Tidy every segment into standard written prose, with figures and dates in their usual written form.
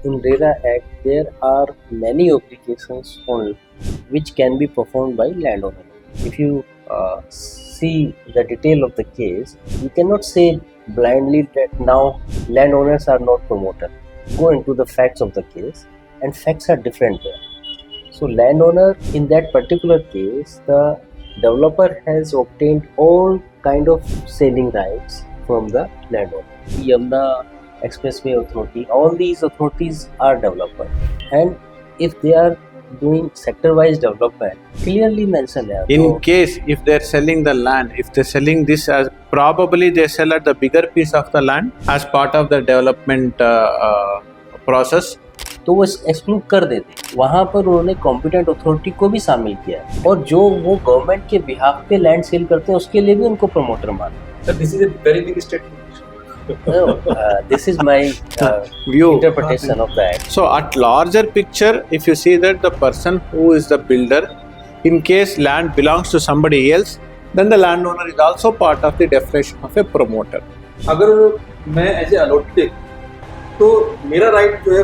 in RERA Act, there are many obligations on which can be performed by landowner. If you see the detail of the case, you cannot say blindly that now landowners are not promoter. Go into the facts of the case, and facts are different there. So landowner, in that particular case, the developer has obtained all kind of selling rights from the landowner. Yamuna Expressway Authority, all these authorities are developer, and if they are doing sector-wise development, clearly mentioned there. In case if they're selling the land, if they're selling this as probably they sell at the bigger piece of the land as part of the development process, तो वो exclude कर देते। वहाँ पर उन्होंने competent authority को भी शामिल किया है, और जो वो गवर्नमेंट के बिहाफ पे लैंड सेल करते हैं उसके लिए भी उनको प्रमोटर माना। This is a very big statement. This is my view interpretation of the act. So at larger picture, if you see that the person who is the builder, in case land belongs to somebody else, then the landowner is also part of the definition of a promoter. अगर मैं as a allotted तो मेरा right जो है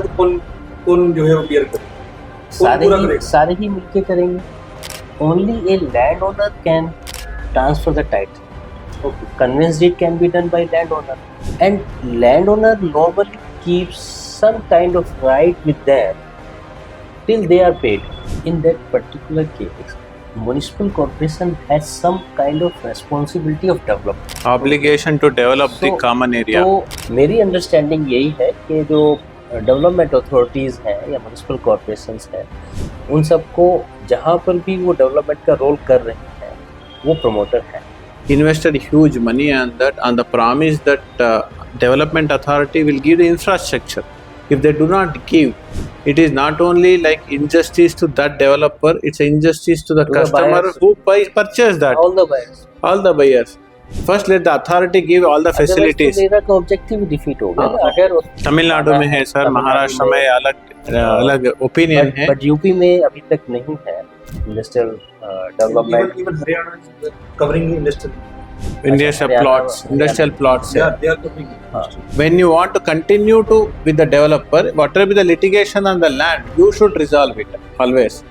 कौन जो है वो बियर करे? सारे ही मिलके करेंगे। Only a landowner can transfer the title. Okay. Conveyance deed can be done by landowner, and landowner normally keeps some kind of right with them till they are paid. In that particular case, municipal corporation has some kind of responsibility of development. Obligation to develop the common area. तो मेरी understanding यही है कि जो development authorities हैं या municipal corporations हैं, उन सबको जहाँ पर भी वो डेवलपमेंट का रोल कर रहे हैं वो प्रमोटर हैं। Invested huge money on that, on the promise that development authority will give the infrastructure. If they do not give, it is not only like injustice to that developer, it's an injustice to the customer who purchased that. All the buyers. First let the authority give all the facilities. RERA का objective defeat हो गया। अगर तमिलनाडु में है sir, Maharashtra में अलग opinion है, but UP में अभी तक नहीं है industrial development. Even Haryana is covering industrial plots. Yeah, they are covering it. When you want to continue to with the developer, whatever be the litigation on the land, you should resolve it always.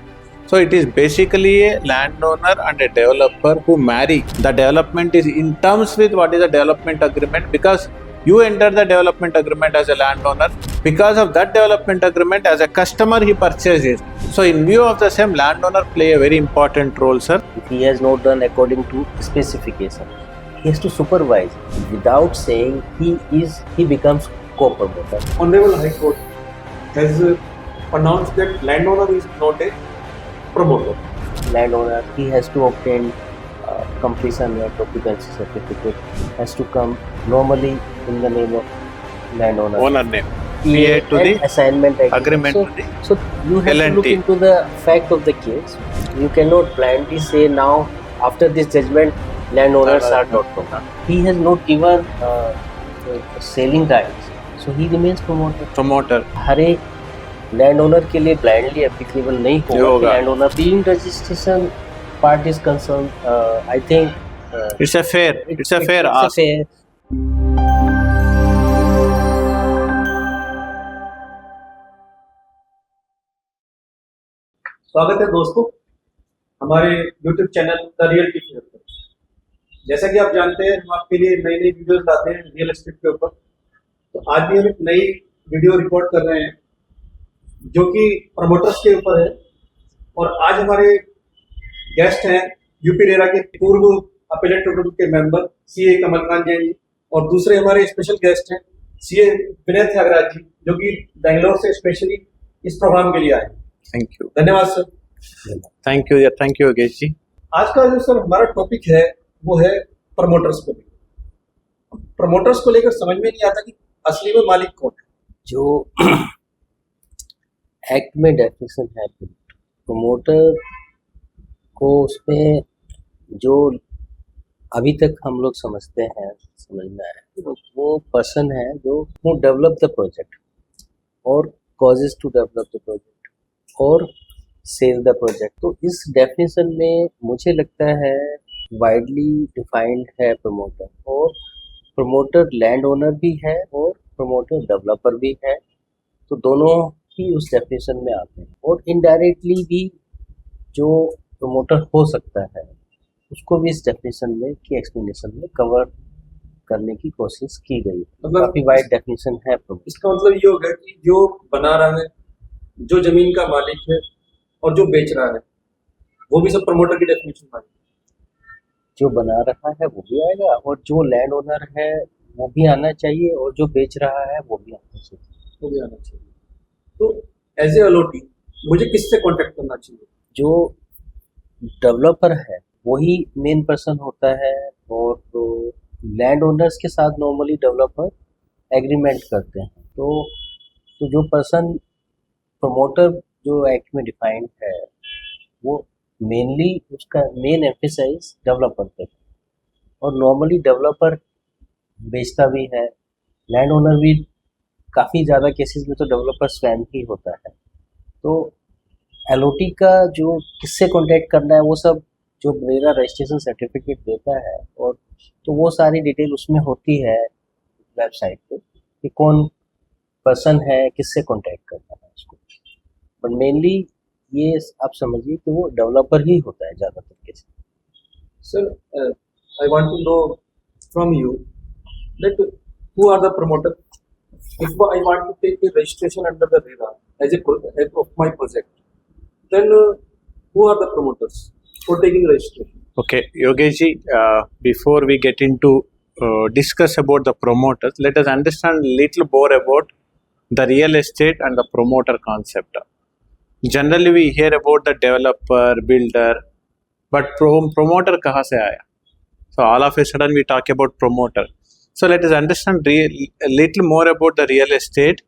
So it is basically a landowner and a developer who marry. The development is in terms with what is the development agreement, because you enter the development agreement as a landowner. Because of that development agreement, as a customer, he purchases. So in view of the same, landowner play a very important role, sir. If he has not done according to specification, he has to supervise. Without saying he becomes co-promoter. Honorable High Court has announced that landowner is not a promoter. Landowner, he has to obtain completion or occupancy certificate, has to come normally in the name of landowner. Owner name. PA to the assignment agreement. So you have to look into the fact of the case. You cannot blindly say now after this judgment landowners are not promoter. He has not given selling rights, so he remains promoter. हर एक landowner के लिए blindly applicable नहीं होगा। Landowner being registration part is concern, I think it's a fair ask. स्वागत है दोस्तों हमारे YouTube channel the realty fair पर। जैसा कि आप जानते हैं, हम आपके लिए नई नई वीडियोस लाते हैं रियल एस्टेट के ऊपर। तो आज भी हम एक नई वीडियो रिकॉर्ड कर रहे हैं जो कि प्रमोटर्स के ऊपर है, और आज हमारे गेस्ट हैं यूपी रेरा के पूर्व अपीलेट ट्रिब्यूनल के मेंबर सीए कमल कांत जैन जी, और दूसरे हमारे स्पेशल गेस्ट हैं सीए विनय त्यागराज जी, जो कि बेंगलोर से स्पेशली इस प्रोग्राम के लिए आए। थैंक यू, धन्यवाद sir. Thank you Yogesh ji. आज का जो सर हमारा टॉपिक है वो है प्रमोटर्स को लेकर। प्रमोटर्स को लेकर समझ में नहीं आता कि असली में मालिक कौन है। जो एक्ट में डेफिनेशन है प्रमोटर को, उसमें जो अभी तक हम लोग समझते हैं, समझना है, वो पर्सन है जो डेवलप द प्रोजेक्ट और causes to develop the project और सेल द प्रोजेक्ट। तो इस डेफिनेशन में मुझे लगता है वाइडली डिफाइंड है प्रमोटर, और प्रमोटर लैंड ओनर भी है और प्रमोटर डेवलपर भी है, तो दोनों ही उस डेफिनेशन में आते हैं। और इनडायरेक्टली भी जो प्रमोटर हो सकता है उसको भी इस डेफिनेशन में की एक्सप्लेनेशन में कवर करने की कोशिश की गई। मतलब काफी वाइड डेफिनेशन है प्रमोटर। इसका मतलब ये हो गया कि जो बना रहा है, जो जमीन का मालिक है और जो बेच रहा है, वो भी सब प्रमोटर की डेफिनेशन में आएगा। जो बना रहा है वो भी आएगा और जो लैंड ओनर है वो भी आना चाहिए और जो बेच रहा है वो भी आना चाहिए। वो भी आना चाहिए। तो एज ए अलॉटी मुझे किससे कांटेक्ट करना चाहिए? जो डेवलपर है वही मेन पर्सन होता है और तो लैंड ओनर्स के साथ नॉर्मली डेवलपर एग्रीमेंट करते हैं। तो जो पर्सन प्रमोटर जो एक्ट में डिफाइंड है वो मेनली उसका मेन एम्फेसाइज डेवलपर पे है और नॉर्मली डेवलपर बेचता भी है, लैंड ओनर भी काफ़ी ज़्यादा केसेस में तो डेवलपर स्वयं ही होता है। तो एलओटी का जो किससे कॉन्टैक्ट करना है वो सब जो रेरा रजिस्ट्रेशन सर्टिफिकेट देता है और तो वो सारी डिटेल उसमें होती है वेबसाइट पे कि कौन पर्सन है, किससे कॉन्टैक्ट करना है उसको। बट मेनली ये आप समझिए कि वो डेवलपर ही होता है ज़्यादातर केस। Sir, I want to know from you that who are the promoter. If I want to take a registration under the RERA as of my project, then who are the promoters for taking registration? Okay, Yogesh ji, before we get into discuss about the promoters, let us understand a little more about the real estate and the promoter concept. Generally, we hear about the developer, builder, but promoter kahan se aaya? So all of a sudden we talk about promoter. So let us understand a little more about the real estate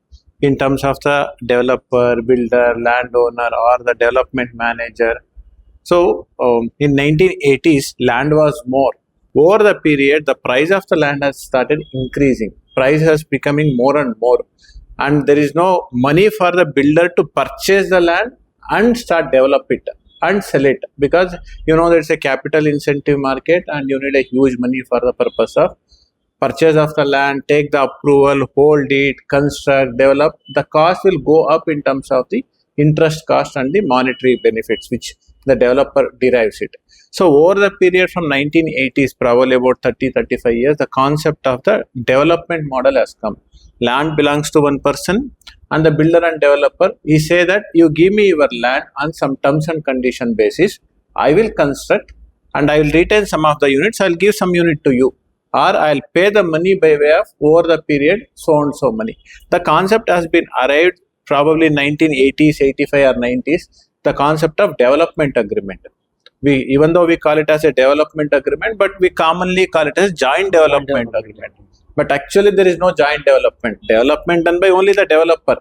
in terms of the developer, builder, landowner, or the development manager. So in 1980s, land was more. Over the period, the price of the land has started increasing. Price has becoming more and more, and there is no money for the builder to purchase the land and start develop it and sell it, because you know there's a capital incentive market and you need a huge money for the purpose of purchase of the land, take the approval, hold it, construct, develop. The cost will go up in terms of the interest cost and the monetary benefits which the developer derives it. So over the period from 1980s, probably about 30-35 years, the concept of the development model has come. Land belongs to one person, and the builder and developer, he say that you give me your land on some terms and condition basis, I will construct and I will retain some of the units, I will give some unit to you, or I'll pay the money by way of over the period so and so money. The concept has been arrived probably 1980s, 85 or 90s, the concept of development agreement. Even though we call it as a development agreement, but we commonly call it as joint development agreement. But actually there is no joint development. Development done by only the developer.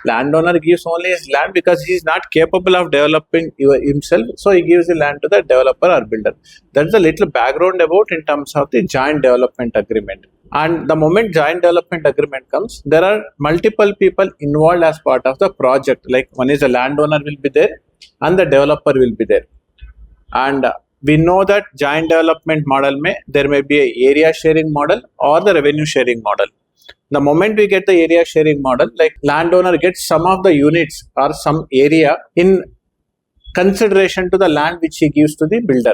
Landowner gives only his land because he is not capable of developing himself, so he gives the land to the developer or builder. That's a little background about in terms of the joint development agreement. And the moment joint development agreement comes, there are multiple people involved as part of the project. Like one is the landowner will be there and the developer will be there. And we know that joint development model there may be a area sharing model or the revenue sharing model. The moment we get the area sharing model, like landowner gets some of the units or some area in consideration to the land which he gives to the builder.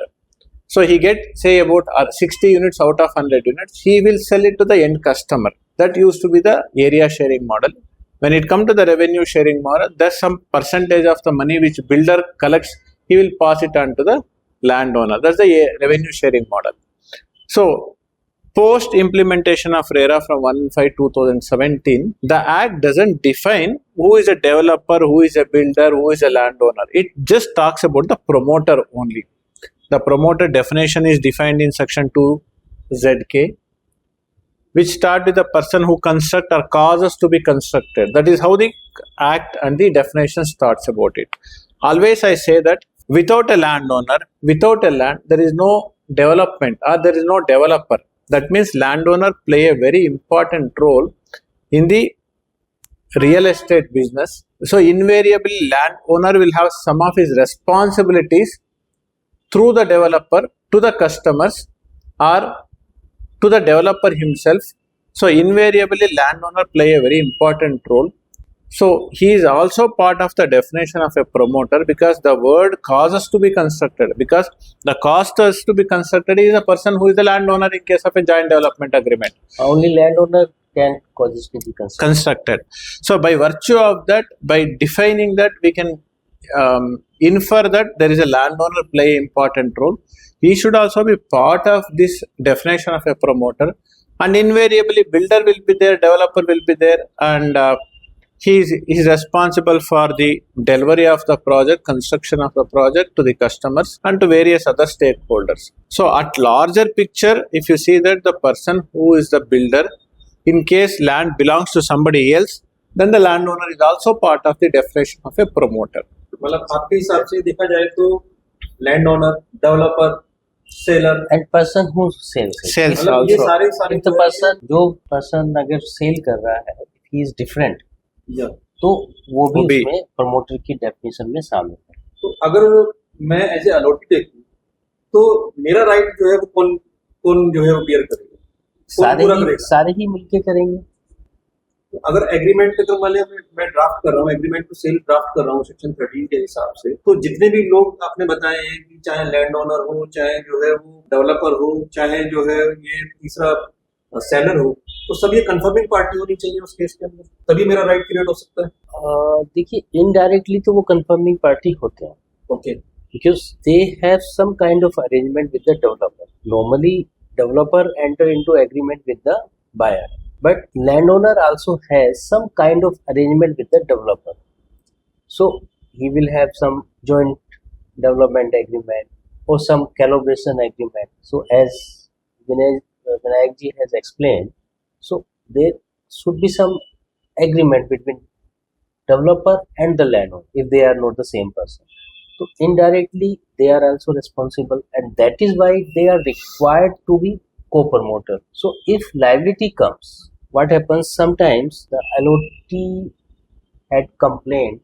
So he gets say about 60 units out of 100 units, he will sell it to the end customer. That used to be the area sharing model. When it comes to the revenue sharing model, there's some percentage of the money which builder collects, he will pass it on to the landowner. That's the revenue sharing model. So post implementation of RERA from 1/5/2017, the Act doesn't define who is a developer, who is a builder, who is a landowner. It just talks about the promoter only. The promoter definition is defined in section 2ZK, which start with the person who construct or causes to be constructed. That is how the Act and the definition starts about it. Always I say that without a landowner, without a land, there is no development or there is no developer. That means landowner play a very important role in the real estate business. So invariably landowner will have some of his responsibilities through the developer to the customers or to the developer himself. So invariably landowner play a very important role. So he is also part of the definition of a promoter because the word causes to be constructed. Because the cost is to be constructed is a person who is the landowner in case of a joint development agreement. Only landowner can causes to be Constructed. So by virtue of that, by defining that, we can infer that there is a landowner play important role. He should also be part of this definition of a promoter, and invariably builder will be there, developer will be there, and he is responsible for the delivery of the project, construction of the project to the customers and to various other stakeholders. So at larger picture, if you see that the person who is the builder, in case land belongs to somebody else, then the landowner is also part of the definition of a promoter. मतलब आपके हिसाब से देखा जाए तो land owner, developer, seller and person who sells Sales मतलब ये also. सारे इफ द पर्सन जो पर्सन अगर सेल कर रहा है ही इज डिफरेंट या तो वो वो भी- उसमें प्रमोटर की डेफिनेशन में शामिल है। तो अगर मैं एज ए अलॉटी देखूं तो मेरा राइट जो है वो कौन कौन जो है वो बियर करेगा, कौन पूरा करेगा? सारे ही मिलके करेंगे। तो अगर एग्रीमेंट पे तो मान लिया मैं ड्राफ्ट कर रहा हूँ, एग्रीमेंट टू सेल ड्राफ्ट कर रहा हूँ सेक्शन 13 के हिसाब से, तो जितने भी लोग आपने बताए हैं कि चाहे लैंड ओनर हो, चाहे जो है वो डेवलपर हो, चाहे जो है ये तीसरा सेलर हो, तो सब ये कंफर्मिंग पार्टी होनी चाहिए उस केस के अंदर, तभी मेरा राइट क्रिएट हो सकता है। देखिए इनडायरेक्टली तो वो कंफर्मिंग पार्टी होते हैं okay, because they have some kind of arrangement with the developer. Normally, developer enter into agreement with the buyer, but landowner also has some kind of arrangement with the developer. So he will have some joint development agreement or some collaboration agreement. So as Vinayak ji has explained, so there should be some agreement between developer and the landowner if they are not the same person. So indirectly they are also responsible, and that is why they are required to be co-promoter. So if liability comes, what happens sometimes the allotee had complained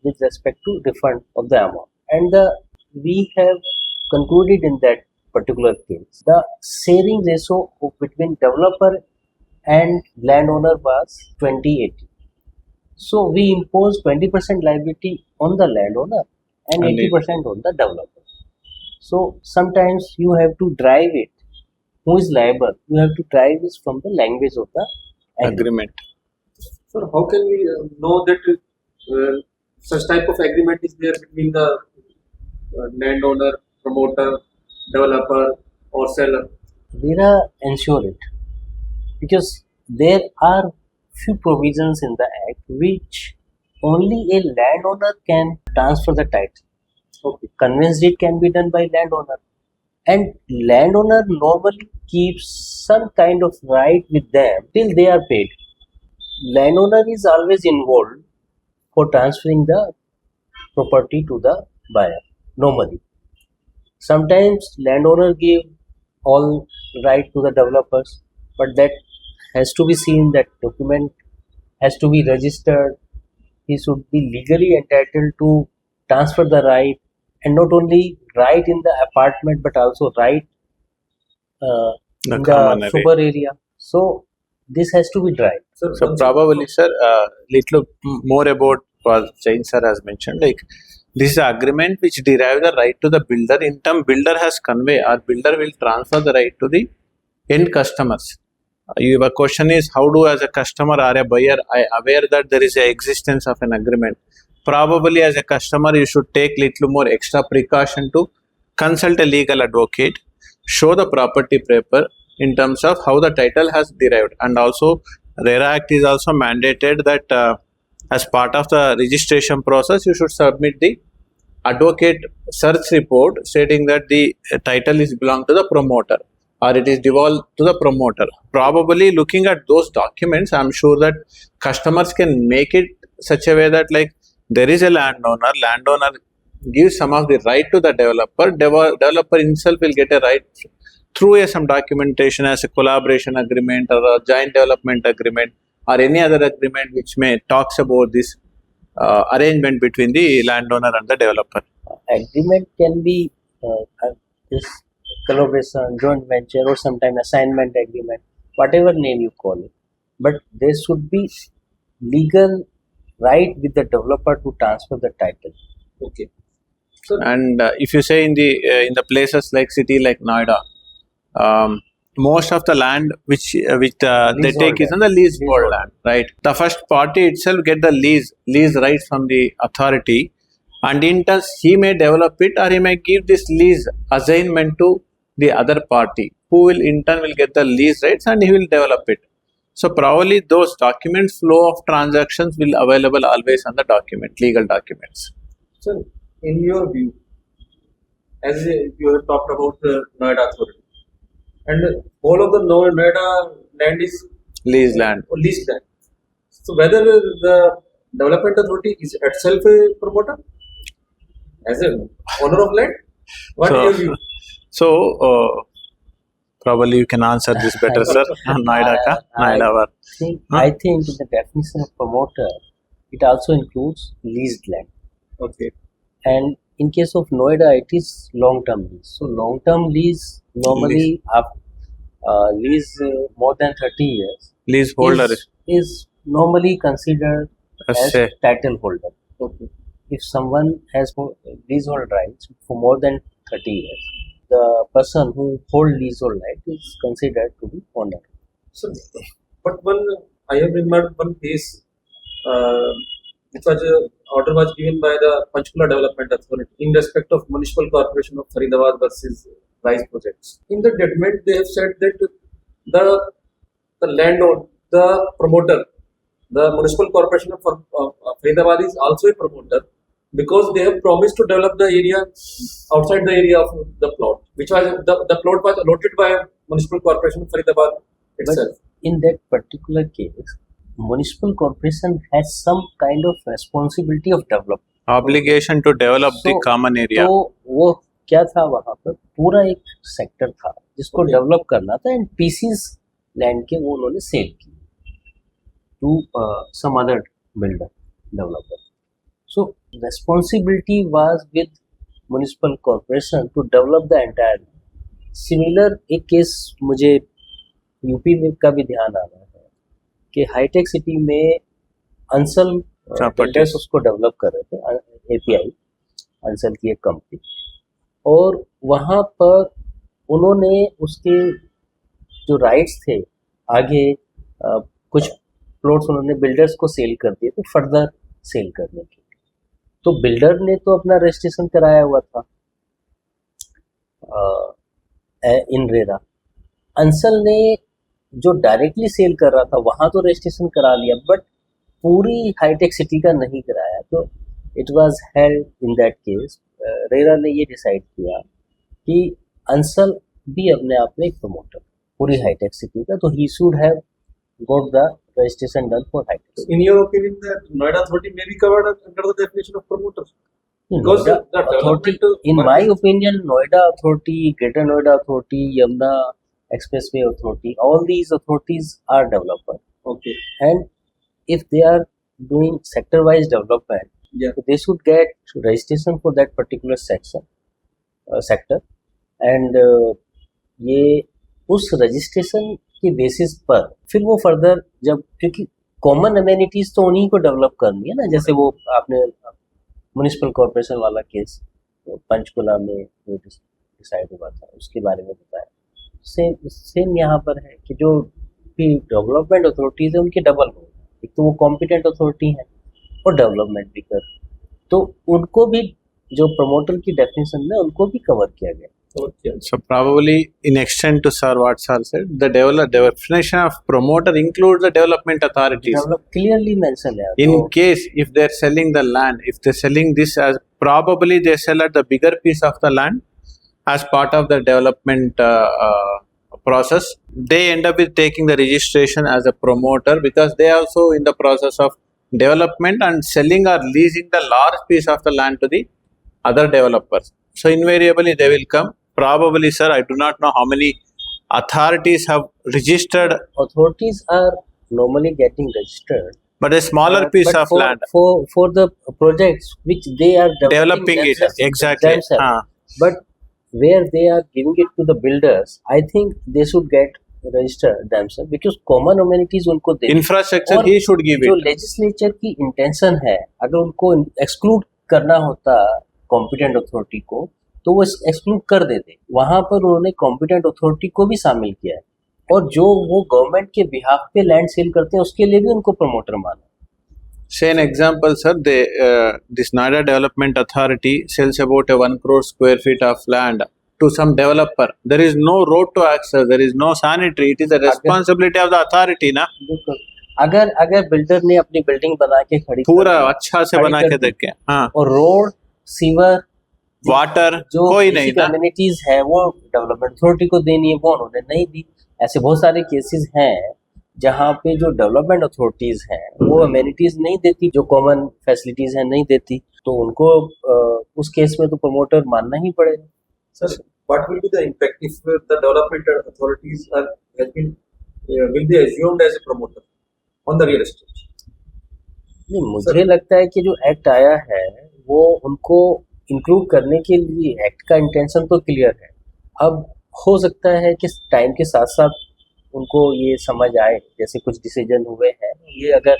with respect to refund of the amount, and we have concluded in that particular case the sharing ratio between developer and landowner was 20-80. So we impose 20% liability on the landowner and 80% on the developer. So sometimes you have to drive it. Who is liable? You have to drive this from the language of the agreement. so how can we know that such type of agreement is there between the landowner, promoter, developer or seller? RERA ensure it because there are few provisions in the act which only a landowner can transfer the title. Okay. Conveyance deed can be done by landowner, and landowner normally keeps some kind of right with them till they are paid. Landowner is always involved for transferring the property to the buyer normally. Sometimes landowner give all right to the developers, but that has to be seen, that document has to be registered. He should be legally entitled to transfer the right, and not only right in the apartment but also right in common the area. super area. So this has to be right. Sir, So probably, sir, little more about what Jain sir has mentioned. Like this is an agreement which derive the right to the builder. In term, builder has convey or builder will transfer the right to the end customers. Your question is how do as a customer or a buyer I aware that there is a existence of an agreement. Probably as a customer you should take little more extra precaution to consult a legal advocate, show the property paper in terms of how the title has derived, and also RERA Act is also mandated that as part of the registration process you should submit the advocate search report stating that the title is belong to the promoter or it is devolved to the promoter. Probably looking at those documents, I am sure that customers can make it such a way that like there is a landowner gives some of the right to the developer, developer himself will get a right through some documentation as a collaboration agreement or a joint development agreement or any other agreement which may talks about this arrangement between the landowner and the developer. Agreement can be this collaboration, joint venture, or sometimes assignment agreement, whatever name you call it. But there should be legal right with the developer to transfer the title. Okay. So And if you say in the places like city like Noida, most of the land which they take is on the leasehold land, right? The first party itself get the lease rights from the authority, and in turn he may develop it or he may give this lease assignment to the other party, who will in turn will get the lease rights and he will develop it. So probably those documents, flow of transactions will available always on the legal documents. sir, in your view, as you have talked about the Noida Authority, and all of the Noida land is Lease land. leased land. So whether the development authority is itself a promoter as an owner of land, what So- is your view? So probably you can answer this better, sir. Noida ka? Noida war. I think in the definition of promoter, it also includes leased land. Okay. And in case of Noida, it is long-term lease. So long-term lease normally lease more than 30 years Leaseholder is normally considered as say. title holder. Okay. If someone has leasehold rights for more than 30 years, the person who holds leasehold right is considered to be owner. So, but I have remembered one case, which was order was given by the Panchkula Development Authority in respect of Municipal Corporation of Faridabad versus Rise projects. In the judgment, they have said that the landowner, the promoter, the Municipal Corporation of Faridabad is also a promoter, because they have promised to develop the area outside the area of the plot, which was the plot was allotted by Municipal Corporation of Faridabad itself. But in that particular case, municipal corporation has some kind of responsibility of development. Obligation to develop the So- common area. तो वो क्या था, वहाँ पर पूरा एक sector था जिसको Okay. डेवलप करना था, एंड पीसीज लैंड के वो उन्होंने सेल की to some other builder developer. So responsibility was with municipal corporation to develop the entire. Similar एक केस मुझे यूपी में का भी ध्यान आ रहा है कि हाईटेक सिटी में अंसल बिल्डर्स उसको डेवलप कर रहे थे, एपीआई अंसल की एक कंपनी, और वहाँ पर उन्होंने उसके जो राइट्स थे आगे कुछ प्लॉट्स उन्होंने बिल्डर्स को सेल कर दिए थे फर्दर सेल करने के. तो बिल्डर ने तो अपना रजिस्ट्रेशन कराया हुआ था इन रेरा. अंसल ने जो डायरेक्टली सेल कर रहा था वहाँ तो रजिस्ट्रेशन करा लिया, बट पूरी हाईटेक सिटी का नहीं कराया. तो it was held in that case, RERA ने ये डिसाइड किया कि अंसल भी अपने आप में एक प्रमोटर पूरी हाईटेक सिटी का, तो he should have got the registration done for high tech. In your opinion, that Noida Authority may be covered under the definition of promoters? Because Noida the Authority, development in my opinion, Noida Authority, Greater Noida Authority, Yamuna Expressway Authority, all these authorities are developers. Okay. And if they are doing sector-wise development, Yeah. they should get registration for that particular sector. And ये उस registration के basis पर फिर वो further जब, क्योंकि common amenities तो उन्हीं को डेवलप करनी है ना, जैसे वो आपने म्युनिसिपल कॉर्पोरेशन वाला केस पंचकुला में जो डिसाइड हुआ था उसके बारे में बताया. सेम यहाँ पर है कि जो भी डेवलपमेंट अथॉरिटीज है उनके डबल हो, एक तो वो कॉम्पिटेंट अथॉरिटी है और डेवलपमेंट भी कर, तो उनको भी जो प्रमोटर की डेफिनेशन में उनको भी कवर किया गया. Okay. So probably in extent to sir what sir said, the definition of promoter includes the development authorities. Develop clearly mention है. In case if they're selling the land, if they're selling this as, probably they sell at the bigger piece of the land as part of the development process, they end up with taking the registration as a promoter, because they are also in the process of development and selling or leasing the large piece of the land to the other developers. So invariably they will come. Probably, sir, I do not know how many authorities have registered, authorities are normally getting registered, but a smaller piece but of for, land. for the projects which they are Developing it, themselves, exactly. themselves. But where they are giving it to the builders, I think they should get register themselves because common amenities उनको दे Infrastructure और he should give जो it. Legislature की intention है अगर उनको exclude करना होता competent authority को तो वो एक्सक्लूड कर देते। वहां पर उन्होंने कॉम्पिटेंट अथॉरिटी को भी शामिल किया है और जो वो गवर्नमेंट के बिहाफ पे लैंड सेल करते हैं उसके लिए भी उनको प्रमोटर माना। Say an example, sir. This Noida Development Authority sells about 1 crore square feet of land to some developer. There is no road to access. There is no sanitary. It is the responsibility of the authority, ना? बिल्कुल। अगर builder ने अपनी building बना के खड़ी पूरा अच्छा से बना के देखे, हाँ, और रोड, सीवर, वाटर जो कोई नहीं ना, कम्युनिटीज है वो डेवलपमेंट अथॉरिटी को देनी है, वो उन्होंने नहीं दी। ऐसे बहुत सारे केसेस हैं जहाँ पे जो डेवलपमेंट अथॉरिटीज हैं वो अमेनिटीज नहीं देती, जो कॉमन फैसिलिटीज हैं नहीं देती, तो उनको उस केस में तो प्रमोटर मानना ही पड़ेगा। Sir, what will be the impact if the development authorities will be assumed as a promoter on the real estate? नहीं, मुझे लगता है कि जो एक्ट आया है वो उनको इंक्लूड करने के लिए एक्ट का इंटेंशन तो क्लियर है। अब हो सकता है कि टाइम के साथ साथ उनको ये समझ आए, जैसे कुछ डिसीजन हुए हैं ये अगर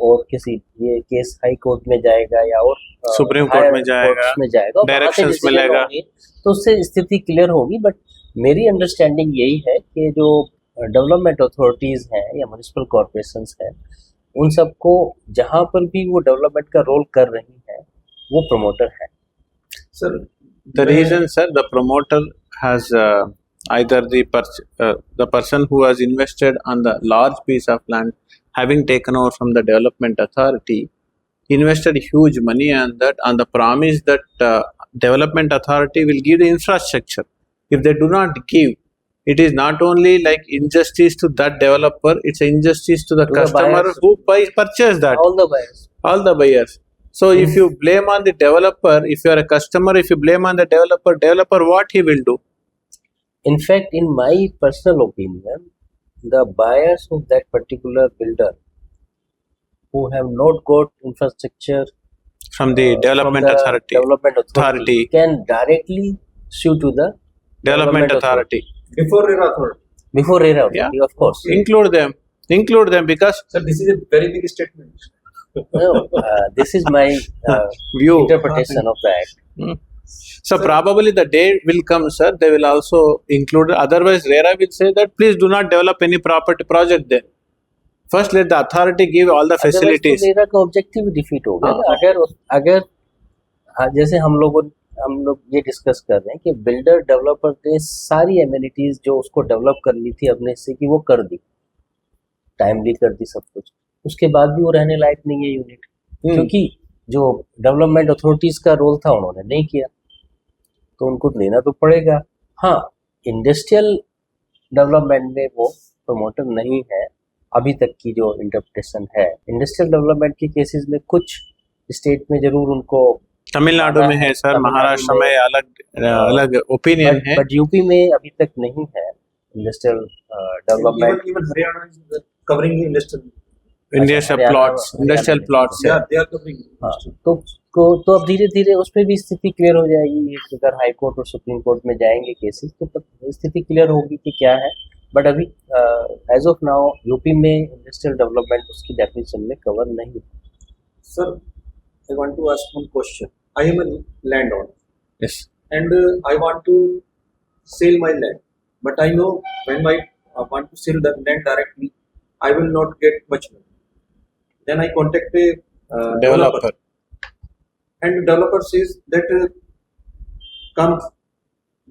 और किसी ये केस हाई कोर्ट में जाएगा या और सुप्रीम कोर्ट में जाएगा, डायरेक्शंस मिलेगा तो उससे स्थिति क्लियर होगी। बट मेरी अंडरस्टैंडिंग यही है कि जो डेवलपमेंट अथॉरिटीज हैं या म्युनिसिपल कॉर्पोरेशंस हैं उन सबको जहाँ पर भी वो डेवलपमेंट का रोल कर रही हैं वो प्रमोटर है। Sir, the reason, sir, the promoter has either the person who has invested on the large piece of land, having taken over from the development authority, invested huge money on that, on the promise that development authority will give the infrastructure. If they do not give, it is not only like injustice to that developer, it's an injustice to the customer who purchased that. All the buyers. So if you blame on the developer, if you are a customer, if you blame on the developer what he will do? In fact, in my personal opinion, the buyers of that particular builder who have not got infrastructure from the development authority can directly sue to the development authority. Before RERA authority. Before RERA authority, of course. Include them because... Sir, this is a very big statement. No, this is my view, interpretation of the act. So probably the day will come, sir, they will also include, otherwise RERA will say that please do not develop any property project there. First let the authority give all the facilities. तो RERA का objective defeat हो गया। अगर जैसे हम लोग ये discuss कर रहे हैं कि बिल्डर डेवलपर ने सारी एमिनिटीज जो उसको डेवलप करनी थी अपने हिस्से की वो कर दी, टाइमली कर दी सब कुछ, उसके बाद भी वो रहने लायक नहीं है यूनिट, क्योंकि जो डेवलपमेंट अथॉरिटीज का रोल था उन्होंने नहीं किया, तो उनको लेना तो पड़ेगा। हाँ, इंडस्ट्रियल डेवलपमेंट में वो प्रमोटर नहीं है अभी तक की जो इंटरप्रिटेशन है। इंडस्ट्रियल डेवलपमेंट के केसेस में कुछ स्टेट में जरूर उनको, तमिलनाडु में है सर, महाराष्ट्र में अलग ओपिनियन है, बट यूपी में अभी तक नहीं है industrial development. Even Haryana is covering industrial plots they are covering. तो अब धीरे धीरे उस पर भी स्थिति क्लियर हो जाएगी। अगर हाई कोर्ट और सुप्रीम कोर्ट में जाएंगे केसेस तो स्थिति क्लियर होगी कि क्या है। बट अभी एज ऑफ नाउ यूपी में इंडस्ट्रियल डेवलपमेंट उसकी डेफिनेशन में कवर नहीं है। Sir, I want to ask one question. I am a landowner. Yes. And I want to sell my land. But I know when I want to sell the land directly, I will not get much money. Then I contact a developer. And the developer says that come,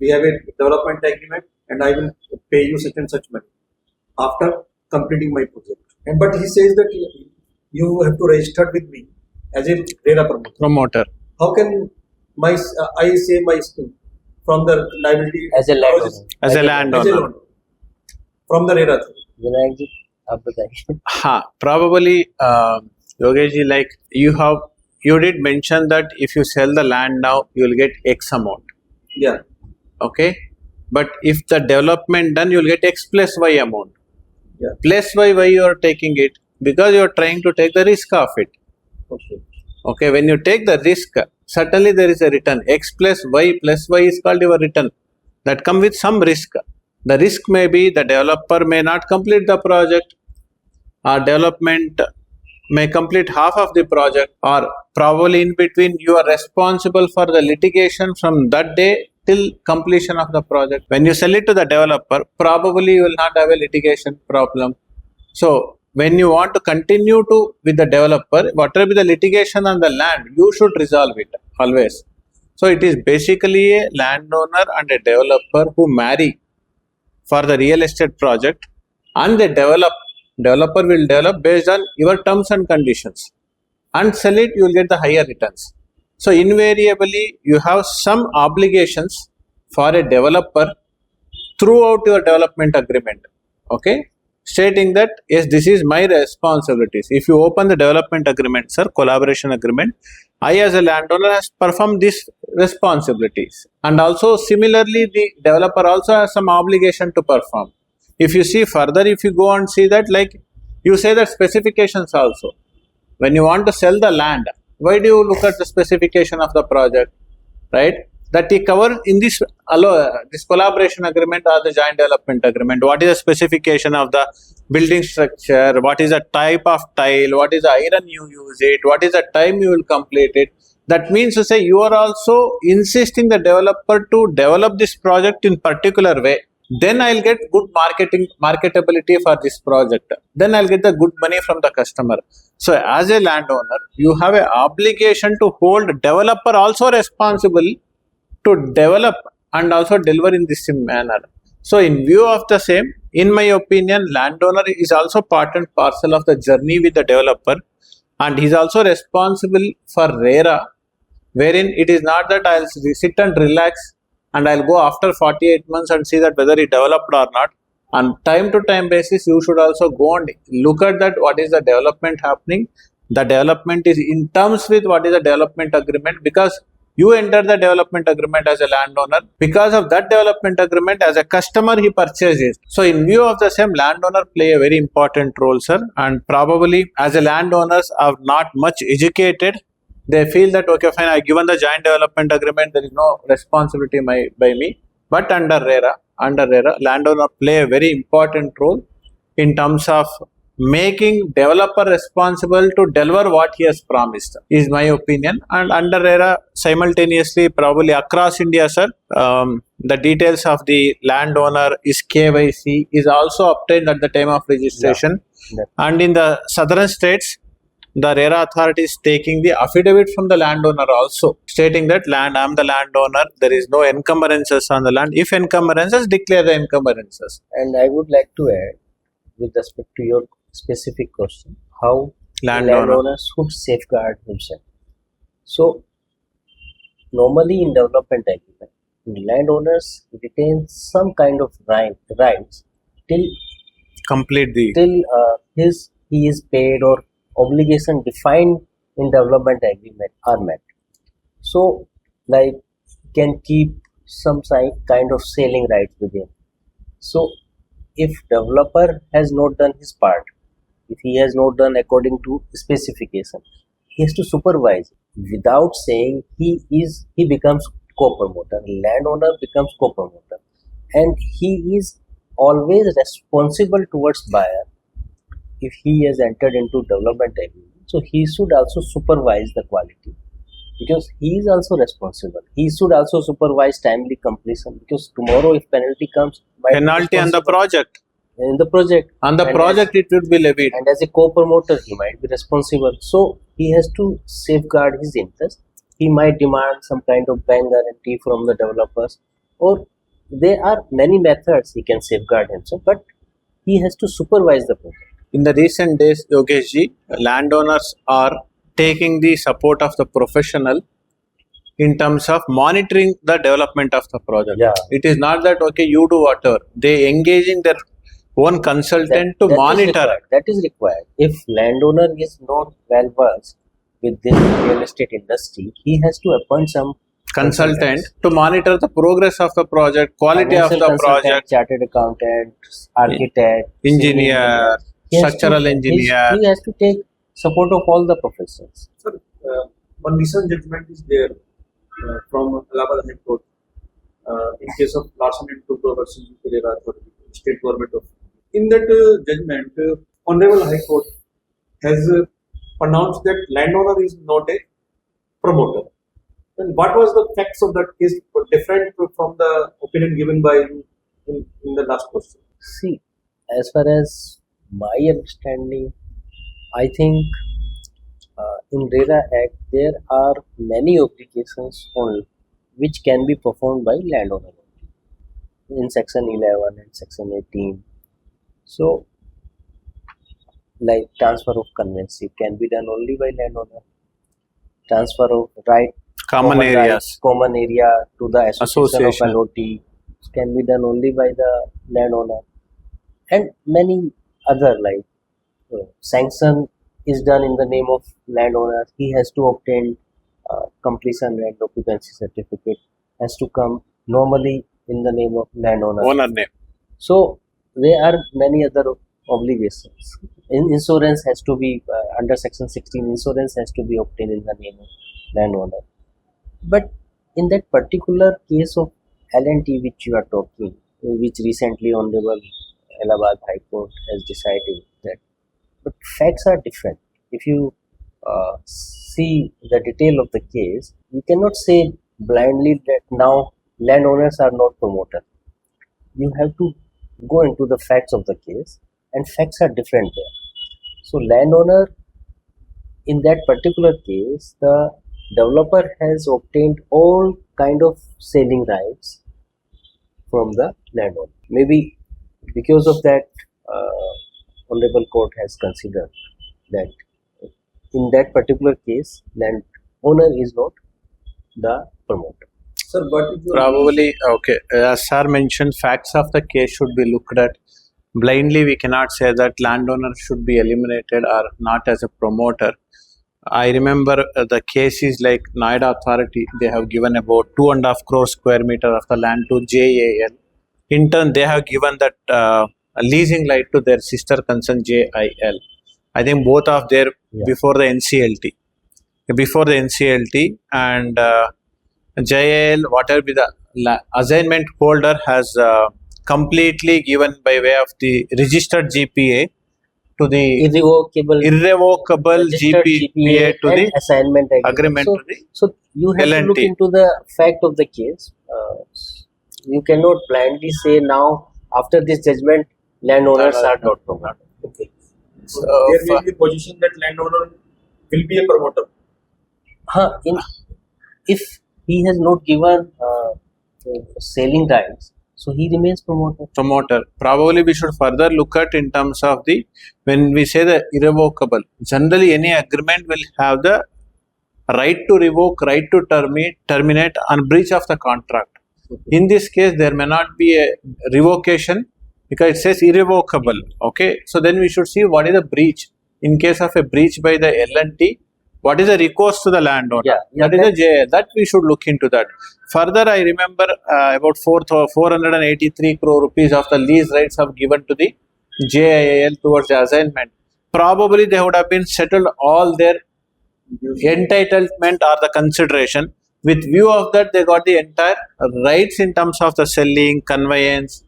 we have a development agreement and I will pay you such and such money after completing my project. But he says that you have to register with me as a RERA promoter. How can I say my skill from the liability as a landowner from the RERA? Vinayak ji आप बताइए। हाँ, probably Yogesh ji, like you did mention that if you sell the land now you will get X amount. Yeah. Okay, but if the development done you will get X plus Y amount. Yeah. Plus Y, why you are taking it? Because you are trying to take the risk of it. Okay, when you take the risk, certainly there is a return. X plus Y is called your return. That come with some risk. The risk may be the developer may not complete the project, or development may complete half of the project, or probably in between you are responsible for the litigation from that day till completion of the project. When you sell it to the developer, probably you will not have a litigation problem. So when you want to continue to with the developer, whatever be the litigation on the land, you should resolve it always. So it is basically a landowner and a developer who marry for the real estate project, and they developer will develop based on your terms and conditions, and sell it, you will get the higher returns. So invariably you have some obligations for a developer throughout your development agreement, okay, stating that yes, this is my responsibilities. If you open the development agreement, sir, collaboration agreement, I as a landowner has performed these responsibilities, and also similarly the developer also has some obligation to perform. If you see further, if you go and see that, like you say that specifications also, when you want to sell the land, why do you look at the specification of the project, right? That he covered in this this collaboration agreement or the joint development agreement. What is the specification of the building structure? What is the type of tile? What is the iron you use it? What is the time you will complete it? That means to say you are also insisting the developer to develop this project in particular way. Then I'll get good marketability for this project. Then I'll get the good money from the customer. So as a landowner, you have an obligation to hold developer also responsible to develop and also deliver in this manner. So in view of the same, in my opinion, landowner is also part and parcel of the journey with the developer, and he is also responsible for RERA, wherein it is not that I'll sit and relax and I'll go after 48 months and see that whether he developed or not. On time to time basis, you should also go and look at that what is the development happening. The development is in terms with what is the development agreement, because you enter the development agreement as a landowner. Because of that development agreement, as a customer, he purchases. So in view of the same, landowner play a very important role, sir. And probably as a landowners are not much educated, they feel that, okay, fine, I given the joint development agreement, there is no responsibility by me. But under RERA, landowner play a very important role in terms of making developer responsible to deliver what he has promised, is my opinion. And under RERA, simultaneously, probably across India, sir, the details of the landowner is KYC is also obtained at the time of registration. Yeah. And in the southern states, the RERA authority is taking the affidavit from the landowner also, stating that I am the landowner, there is no encumbrances on the land. If encumbrances, declare the encumbrances. And I would like to add, with respect to your specific question, how landowner should safeguard himself. So normally in development agreement, landowners retain some kind of rights till he is paid, or obligation defined in development agreement are met. So like can keep some kind of selling rights with him. So if developer has not done his part, if he has not done according to specification, he has to supervise. Without saying he becomes co-promoter, landowner becomes co-promoter, and he is always responsible towards buyer. If he has entered into development agreement, so he should also supervise the quality, because he is also responsible. He should also supervise timely completion, because tomorrow if penalty comes, penalty on the project. In the project. On the project it would be levied. And as a co-promoter, he might be responsible. So he has to safeguard his interest. He might demand some kind of bank guarantee from the developers, or there are many methods he can safeguard himself, but he has to supervise the project. In the recent days, Yogesh ji, landowners are taking the support of the professional in terms of monitoring the development of the project. Yeah. It is not that, okay, you do whatever. They engage in their own consultant to monitor. That is required. If landowner is not well versed with this real estate industry, he has to appoint some consultant to monitor the progress of the project, quality of the project, chartered accountant, architect, engineer, structural engineer. He has to take support of all the professions. Sir, one recent judgment is there from Allahabad High Court, in case of larceny and Tupro versus UP RERA Authority, state government of. In that judgment, Honorable High Court has pronounced that landowner is not a promoter. And what was the facts of that case different from the opinion given by you in the last question? See, as far as my understanding, I think in RERA Act there are many obligations on which can be performed by landowner in section 11 and section 18. So, like transfer of conveyancy can be done only by landowner. Transfer of Common areas. common area to the association Association. of LOT can be done only by the landowner, and many other like sanction is done in the name of landowner. He has to obtain completion and occupancy certificate has to come normally in the name of landowner. Owner name. So there are many other obligations. Insurance has to be under section 16. Insurance has to be obtained in the name of landowner. But in that particular case of L&T which you are talking, which recently Honorable Allahabad High Court has decided that, but facts are different. If you see the detail of the case, you cannot say blindly that now landowners are not promoter. You have to go into the facts of the case, and facts are different there. So landowner, in that particular case, the developer has obtained all kind of selling rights from the landowner. Maybe because of that, Honorable Court has considered that in that particular case, landowner is not the promoter. Sir, what is your Probably, okay. As sir mentioned, facts of the case should be looked at. Blindly, we cannot say that landowner should be eliminated or not as a promoter. I remember the cases like Noida Authority, they have given about 2.5 crore square meter of the land to JAL. In turn, they have given that leasing right to their sister concern JIL. I think both of their before the NCLT. Before the NCLT and JIL, whatever be the assignment holder has completely given by way of the registered GPA to the irrevocable GPA to and the assignment agreement So, to the so you have to look L&T. into the fact of the case. You cannot blindly say now after this judgment landowners are not promoter. okay? So there may be a position that landowner will be a promoter. If he has not given selling rights, so he remains promoter. Probably we should further look at in terms of the, when we say the irrevocable, generally any agreement will have the right to revoke, right to terminate on breach of the contract. In this case, there may not be a revocation because it says irrevocable. Okay, so then we should see what is the breach. In case of a breach by the L&T, what is the recourse to the landowner? That is the JL. That we should look into that. Further, I remember about 483 crore rupees of the lease rights have given to the JIL towards the assignment. Probably they would have been settled all their entitlement or the consideration. With view of that, they got the entire rights in terms of the selling, conveyance,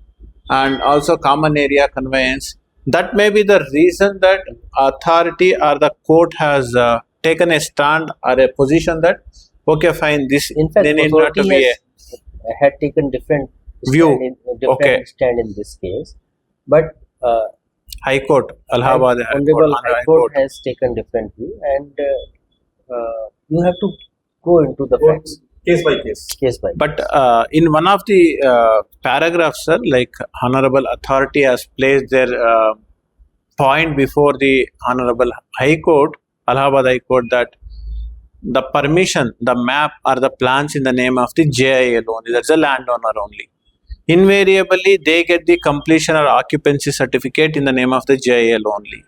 and also common area conveyance. That may be the reason that authority or the court has taken a stand or a position that okay, fine, this in fact, need not to be had taken different view. Stand in this case, but High Court, Allahabad Honorable High Court has taken different view, and you have to go into the facts Case by case. But in one of the paragraphs, sir, like Honorable Authority has placed their point before the Honorable High Court, Allahabad High Court, that the permission, the map or the plans in the name of the JIL only, that's the landowner only. Invariably, they get the completion or occupancy certificate in the name of the JIL only.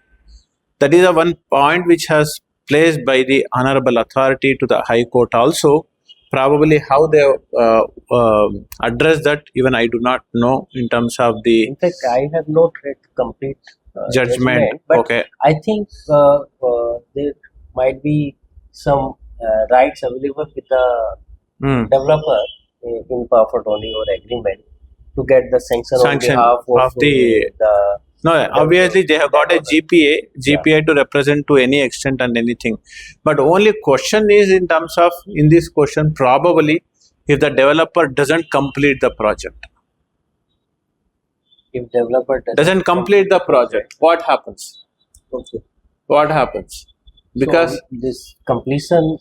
That is the one point which has placed by the Honorable Authority to the High Court also. Probably how they address that, even I do not know in terms of the. In fact, I have not read complete judgment. But okay. I think there might be some rights available with the developer in power of attorney or agreement to get the sanction on Sanction behalf of the no, obviously they have got a GPA to represent to any extent and anything. But only question is in terms of, in this question, probably if the developer doesn't complete the project. If developer Doesn't complete the project, what happens? Okay. What happens? Because So, this completion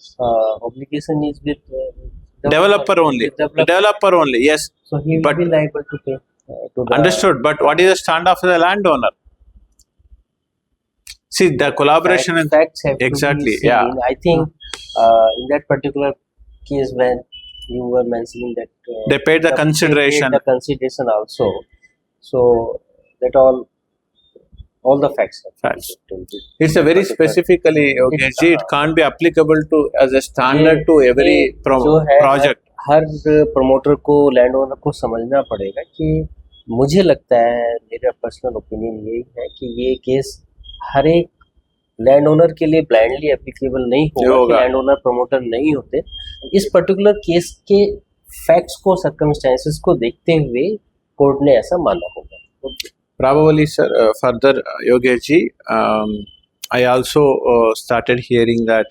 obligation is with developer only. Developer only, yes. So he will But be liable to pay. To the, understood. But what is the stand of the landowner? See, the collaboration and facts have exactly, to be seen. yeah. I think in that particular case when you were mentioning that They paid the consideration. They paid the consideration also. So that all the facts are Facts. It's a very specifically, okay, it can't be applicable to as a standard to every project. Her promoter को land owner को समझना पड़ेगा कि मुझे लगता है, मेरा personal opinion यही है कि ये केस हर एक लैंड ओनर के लिए ब्लाइंडली एप्लीकेबल नहीं होगा कि लैंड ओनर प्रमोटर नहीं होते. इस पर्टिकुलर केस के फैक्ट्स को, सर्कमस्टेंसेस को देखते हुए कोर्ट ने ऐसा माना होगा. Probably, sir, further, Yogesh ji, I also started hearing that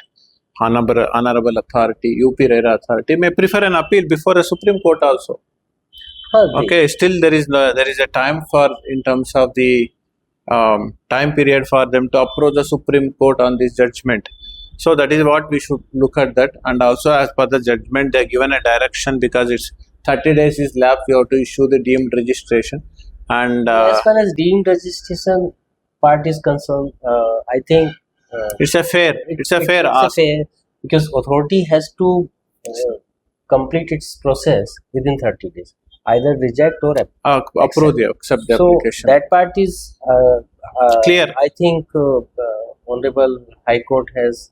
honorable authority, UP RERA authority may prefer an appeal before a Supreme Court also. Okay, still there is a time for, in terms of the time period for them to approach the Supreme Court on this judgment. So that is what we should look at that. And also as per the judgment, they are given a direction because it's 30 days is left, we have to issue the deemed registration. And as far as deemed registration part is concerned, I think it's a fair ask. Because authority has to complete its process within 30 days, either reject or approve the accept the application. So that part is clear. I think Honorable High Court has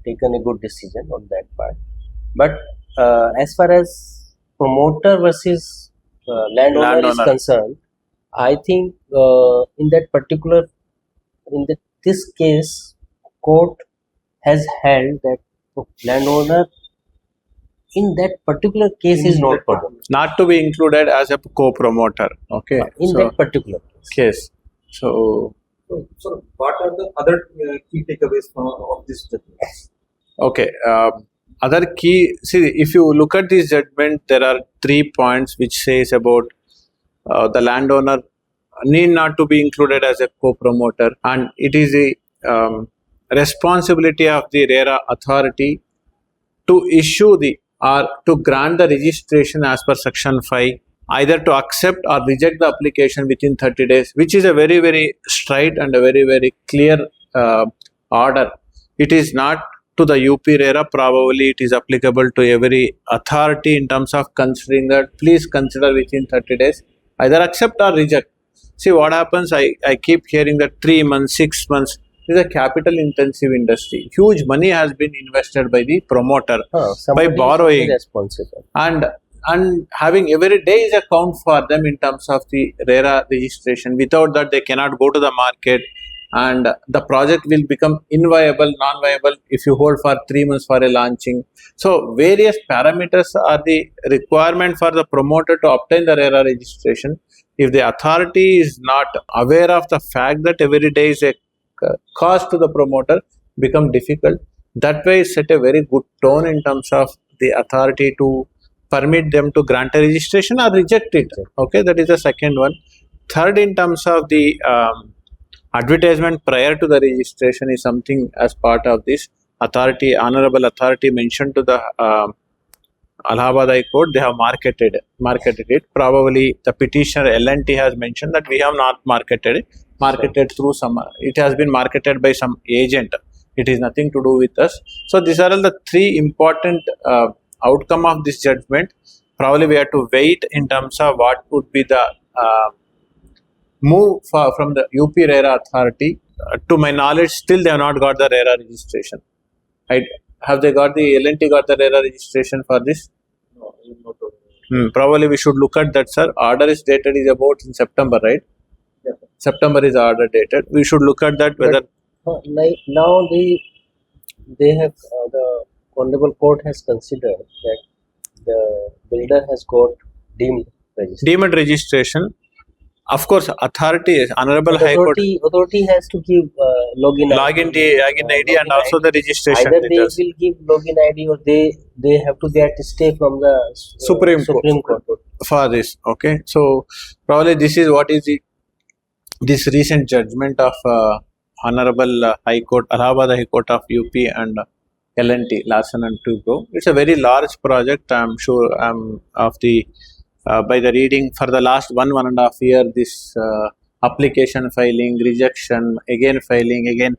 taken a good decision on that part. But as far as promoter versus landowner is concerned, I think in that particular, this case, court has held that landowner in that particular case is not promoter. Not to be included as a co-promoter. Okay. In that particular case. So what are the other key takeaways of this judgment? Okay. Other key, see, if you look at this judgment, there are 3 points which says about the landowner need not to be included as a co-promoter, and it is a responsibility of the RERA authority to issue or to grant the registration as per section 5, either to accept or reject the application within 30 days, which is a very, very straight and a very, very clear order. It is not to the UP RERA, probably it is applicable to every authority in terms of considering that please consider within 30 days, either accept or reject. See what happens, I keep hearing that 3 months, 6 months, is a capital intensive industry. Huge money has been invested by the promoter by borrowing and having every day is a count for them in terms of the RERA registration. Without that, they cannot go to the market and the project will become inviable, non-viable if you hold for 3 months for a launching. So various parameters are the requirement for the promoter to obtain the RERA registration. If the authority is not aware of the fact that every day is a cost to the promoter, become difficult. That way set a very good tone in terms of the authority to permit them to grant a registration or reject it. Okay, that is the second one. Third, in terms of the advertisement prior to the registration is something as part of this authority, honorable authority mentioned to the Allahabad High Court, they have marketed it. Probably the petitioner L&T has mentioned that we have not marketed through some, it has been marketed by some agent. It is nothing to do with us. So these are all the 3 important outcome of this judgment. Probably we have to wait in terms of what would be the move from the UP RERA authority. To my knowledge, still they have not got the RERA registration. Have they got the L&T got the RERA registration for this? No. Probably we should look at that, sir. Order is dated is about in September, right? Yeah. September is order dated. We should look at that whether. Like now they have the Honorable Court has considered that the builder has got deemed registration. Deemed registration. Of course, authority, Honorable But High Court, authority has to give login login ID and also the registration Either they details. will give login ID or they have to get stay from the Supreme Court. For this. Okay, so probably this is what is this recent judgment of Honorable High Court, Allahabad High Court of UP and L&T, Larsen and Toubro. It's a very large project. I'm sure of the by the reading for the last 1.5 year, this application filing, rejection, again filing, again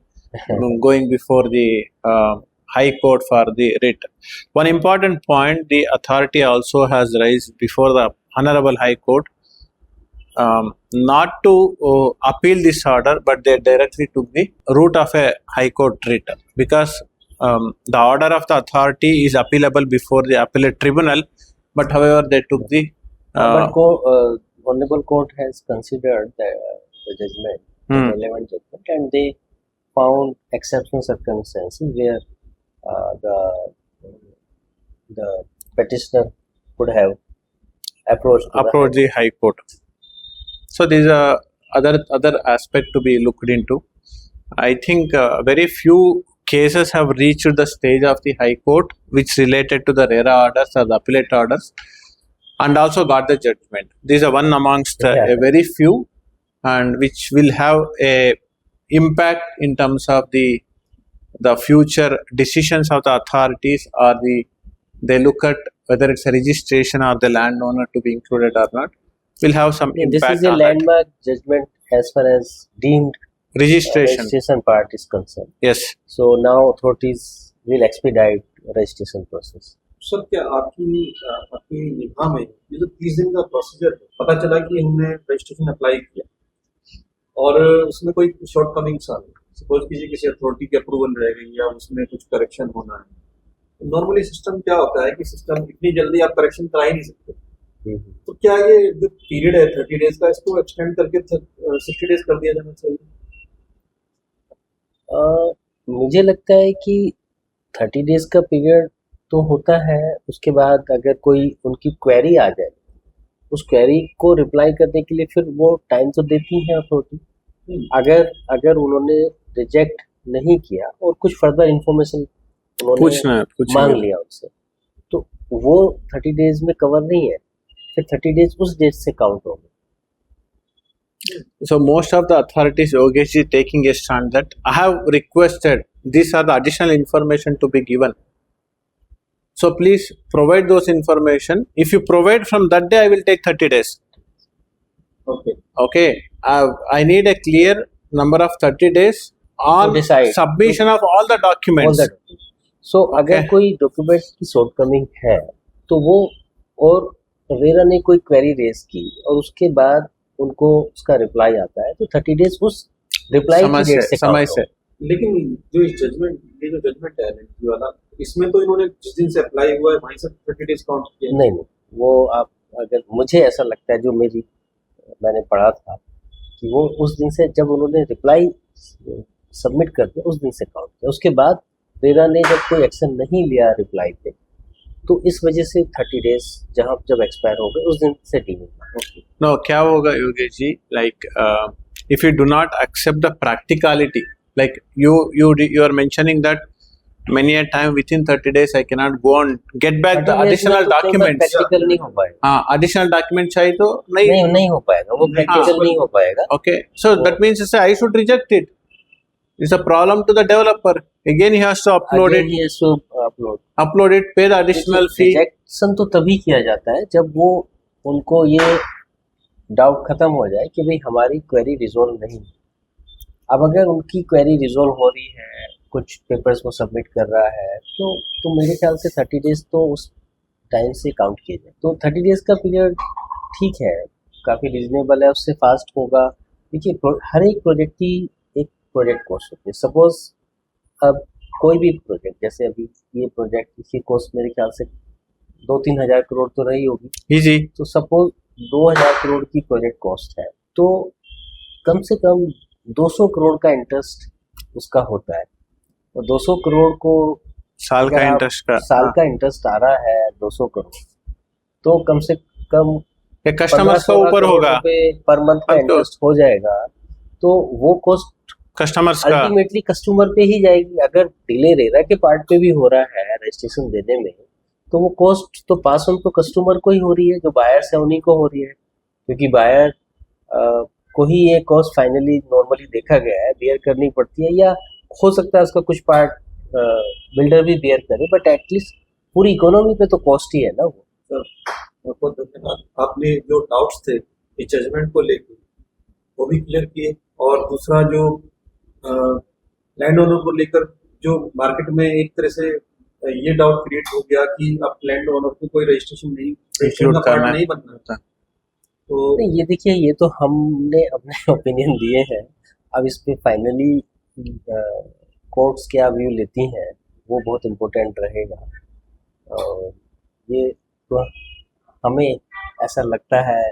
going before the High Court for the writ. One important point the authority also has raised before the Honorable High Court, not to appeal this order, but they directly took the route of a High Court writ, because the order of the authority is appealable before the Appellate Tribunal, but however they took the Honorable Court has considered the judgment, the relevant judgment, and they found exceptional circumstances where the petitioner could have approached the High Court. So these are other aspect to be looked into. I think very few cases have reached the stage of the High Court which related to the RERA orders or the appellate orders, and also got the judgment. These are one amongst a very few, and which will have a impact in terms of the future decisions of the authorities, or they look at whether it's a registration or the landowner to be included or not, will have some impact. This is a landmark judgment as far as deemed registration part is concerned. Yes. So now authorities will expedite registration process. Sir, क्या आपकी निगाह में ये जो 30 दिन का procedure है, पता चला कि हमने रजिस्ट्रेशन अप्लाई किया और उसमें कोई शॉर्ट कमिंग्स आ गई, सपोज कीजिए किसी अथॉरिटी की अप्रूवल रह गई या उसमें कुछ करेक्शन होना है, तो नॉर्मली सिस्टम क्या होता है कि सिस्टम इतनी जल्दी आप करेक्शन करा ही नहीं सकते, तो क्या ये जो पीरियड है 30 डेज का, इसको एक्सटेंड करके 60 डेज कर दिया जाना चाहिए? मुझे लगता है कि 30 डेज का पीरियड तो होता है, उसके बाद अगर कोई उनकी क्वेरी आ जाए, उस क्वेरी को रिप्लाई करने के लिए फिर वो टाइम तो देती है अथॉरिटी। अगर उन्होंने रिजेक्ट नहीं किया और कुछ फर्दर इंफॉर्मेशन उन्होंने मांग लिया उनसे, तो वो 30 डेज में कवर नहीं है, फिर 30 डेज उस डेट से काउंट होंगे। So most of the authorities, Yogesh is taking a stand that I have requested these are the additional information to be given. So please provide those information. If you provide from that day, I will take 30 days. Okay. I need a clear number of 30 days on submission of all the documents. So अगर कोई document की shortcoming है तो वो, और RERA ने कोई query raise की और उसके बाद उनको उसका रिप्लाई आता है, तो 30 डेज उस रिप्लाई की डेट से समय से। लेकिन जो जजमेंट है एलएनटी वाला, इसमें तो इन्होंने जिस दिन से अप्लाई हुआ है वहीं से 30 डेज काउंट किया। नहीं, वो आप अगर, मुझे ऐसा लगता है, जो मैंने पढ़ा था कि वो उस दिन से जब उन्होंने रिप्लाई सबमिट कर दिया उस दिन से काउंट किया। उसके बाद रेरा ने जब कोई एक्शन नहीं लिया रिप्लाई पे, तो इस वजह से 30 डेज जब एक्सपायर हो गए उस दिन से डील। नो, क्या होगा Yogesh ji, like if you do not accept the practicality, like you are mentioning that many a time within 30 days I cannot go on get back the additional documents. Practical नहीं हो पाएगा। additional document चाहिए तो नहीं हो पाएगा, वो प्रैक्टिकल नहीं हो पाएगा। Okay, so that means I should reject it. It's a problem to the developer. Again he has to upload it. He has to upload it, pay the additional fee. Rejection तो तभी किया जाता है जब वो उनको ये डाउट खत्म हो जाए कि भाई हमारी क्वेरी रिजोल्व नहीं। अब अगर उनकी क्वेरी रिजोल्व हो रही है, कुछ पेपर्स को सबमिट कर रहा है, तो मेरे ख्याल से 30 डेज तो उस टाइम से काउंट किए जाए। तो 30 डेज का पीरियड ठीक है, काफ़ी रीजनेबल है, उससे फास्ट होगा। देखिए, हर एक प्रोजेक्ट की एक प्रोजेक्ट कॉस्ट होती है। सपोज अब कोई भी प्रोजेक्ट, जैसे अभी ये प्रोजेक्ट, इसकी कॉस्ट मेरे ख्याल से 2-3 हज़ार करोड़ तो रही होगी जी। तो सपोज 2000 करोड़ की प्रोजेक्ट कॉस्ट है, तो कम से कम 200 करोड़ का इंटरेस्ट उसका होता है, और 200 करोड़ को साल का इंटरेस्ट आ रहा है 200 करोड़, तो कम से कम ये कस्टमर्स का ऊपर होगा, पर मंथ का परंतु इंटरेस्ट हो जाएगा, तो वो कॉस्ट कस्टमर्स का अल्टीमेटली कस्टमर पे ही जाएगी। अगर डिले रेरा के पार्ट पे भी हो रहा है रजिस्ट्रेशन देने में, तो वो कॉस्ट तो पास ऑन तो कस्टमर को ही हो रही है, जो बायर से उन्हीं को हो रही है, क्योंकि बायर को ही ये कॉस्ट फाइनली नॉर्मली देखा गया है बेयर करनी पड़ती है, या हो सकता है उसका कुछ पार्ट बिल्डर भी बेयर करे, बट एटलीस्ट पूरी इकोनॉमी पे तो कॉस्ट ही है ना वो। सर बहुत बहुत धन्यवाद, आपने जो डाउट्स थे इस जजमेंट को लेकर वो भी क्लियर किए, और दूसरा जो लैंड ओनर को लेकर जो मार्केट में एक तरह से ये डाउट क्रिएट हो गया कि अब लैंड ओनर को कोई रजिस्ट्रेशन का पार्ट नहीं बनना होता, तो नहीं, ये देखिए, ये तो हमने अपने ओपिनियन दिए हैं। अब इस पे फाइनली कोर्ट्स क्या व्यू लेती हैं वो बहुत इम्पोर्टेंट रहेगा। और ये तो हमें ऐसा लगता है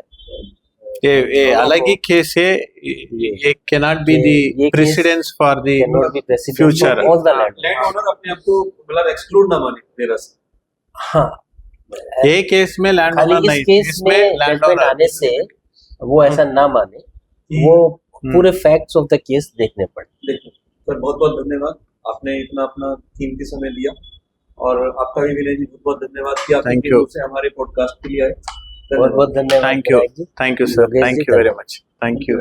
ये अलग ही केस है, ये cannot be the precedence for the future. Land owner अपने आप को मतलब एक्सक्लूड ना माने मेरा से। हाँ, ये केस में लैंड खाली ओनर इस नहीं, केस इसमें में लैंड जजमेंट ओनर आने से वो ऐसा ना माने, वो पूरे फैक्ट्स ऑफ द केस देखने पड़े। देखो सर, बहुत बहुत धन्यवाद, आपने इतना अपना कीमती समय दिया, और आपका भी विनय जी बहुत बहुत धन्यवाद कि आप Thank इतनी you. दूर से हमारे पॉडकास्ट के लिए आए। बहुत बहुत धन्यवाद। Thank you sir, thank you very much, thank you.